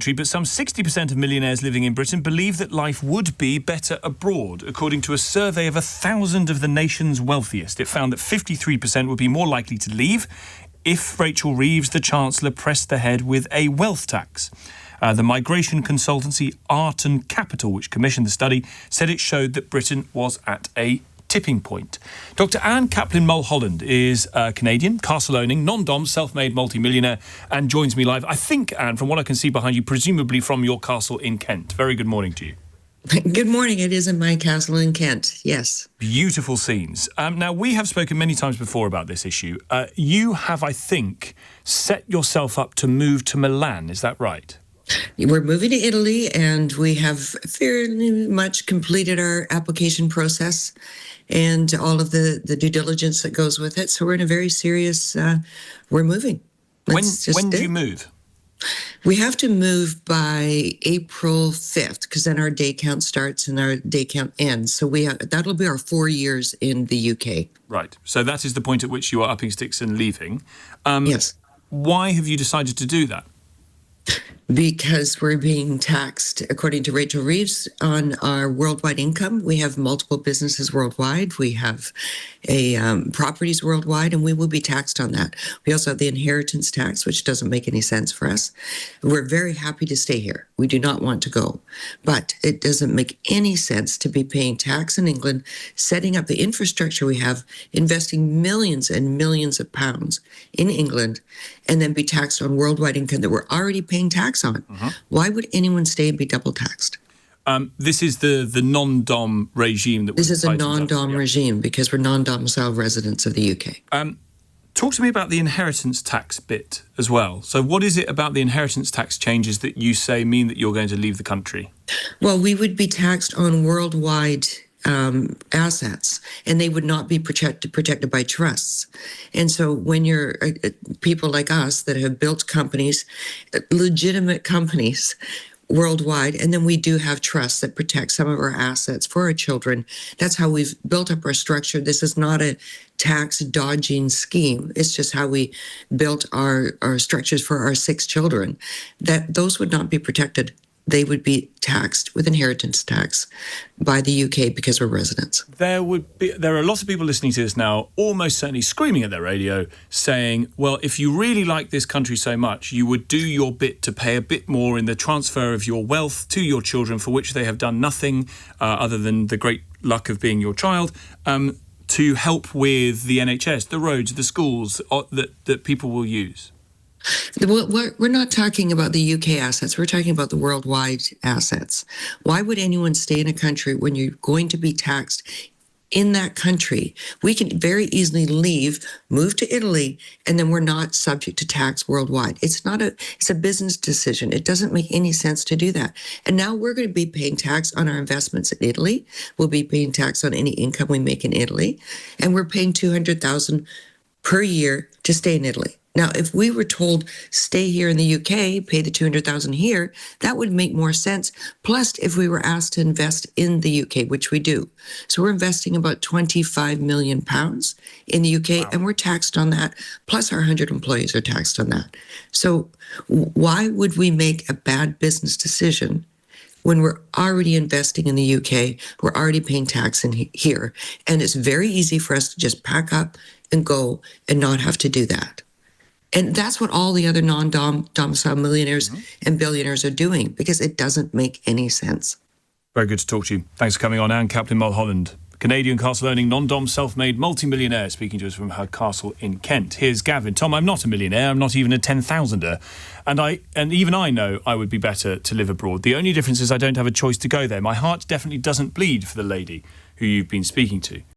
But some 60% of millionaires living in Britain believe that life would be better abroad, according to a survey of 1,000 of the nation's wealthiest. It found that 53% would be more likely to leave if Rachel Reeves, the Chancellor, pressed ahead with a wealth tax. The migration consultancy Art and Capital, which commissioned the study, said it showed that Britain was at a tipping point. Dr. Ann Kaplan Mulholland is Canadian, castle-owning, non-dom, self-made multi-millionaire, and joins me live. I think, Anne, from what I can see behind you, presumably from your castle in Kent. Very good morning to you. Good morning. It is in my castle in Kent, yes. Beautiful scenes. Now, we have spoken many times before about this issue. You have, I think, set yourself up to move to Milan. Is that right? We're moving to Italy, and we have fairly much completed our application process and all of the due diligence that goes with it. So we're in a very serious, we're moving. When do you move? We have to move by April 5th, because then our day count starts and our day count ends. So that'll be our 4 years in the UK. Right. So that is the point at which you are upping sticks and leaving. Yes. Why have you decided to do that? Because we're being taxed, according to Rachel Reeves, on our worldwide income. We have multiple businesses worldwide. We have properties worldwide, and we will be taxed on that. We also have the inheritance tax, which doesn't make any sense for us. We're very happy to stay here. We do not want to go. But it doesn't make any sense to be paying tax in England, setting up the infrastructure we have, investing millions and millions of pounds in England, and then be taxed on worldwide income that we're already paying tax on. Why would anyone stay and be double taxed? This is the non-dom regime that this is a non-dom regime because we're non-domicile residents of the UK. Talk to me about the inheritance tax bit as well. So what is it about the inheritance tax changes that you say mean that you're going to leave the country? Well, we would be taxed on worldwide assets, and they would not be protected by trusts. And so when you're people like us that have built companies, legitimate companies worldwide, and then we do have trusts that protect some of our assets for our children. That's how we've built up our structure. This is not a tax dodging scheme. It's just how we built our structures for our 6 children. That those would not be protected. They would be taxed with inheritance tax by the UK because we're residents. There are lots of people listening to this now, almost certainly screaming at their radio, saying, well, if you really like this country so much, you would do your bit to pay a bit more in the transfer of your wealth to your children, for which they have done nothing other than the great luck of being your child, to help with the NHS, the roads, the schools that people will use. We're not talking about the UK assets. We're talking about the worldwide assets. Why would anyone stay in a country when you're going to be taxed in that country? We can very easily leave, move to Italy, and then we're not subject to tax worldwide. It's a business decision. It doesn't make any sense to do that. And now we're going to be paying tax on our investments in Italy. We'll be paying tax on any income we make in Italy. And we're paying $200,000 per year to stay in Italy. Now, if we were told, stay here in the UK, pay the $200,000 here, that would make more sense. Plus, if we were asked to invest in the UK, which we do. So we're investing about £25 million in the UK, and we're taxed on that. Plus, our 100 employees are taxed on that. So why would we make a bad business decision when we're already investing in the UK, we're already paying tax in here, and it's very easy for us to just pack up and go and not have to do that? And that's what all the other non-domicile millionaires and billionaires are doing, because it doesn't make any sense. Very good to talk to you. Thanks for coming on, Ann Kaplan Mulholland. Canadian castle-owning, non-dom, self-made, multi-millionaire, speaking to us from her castle in Kent. Here's Gavin. Tom, I'm not a millionaire. I'm not even a 10,000er. And even I know I would be better to live abroad. The only difference is I don't have a choice to go there. My heart definitely doesn't bleed for the lady who you've been speaking to.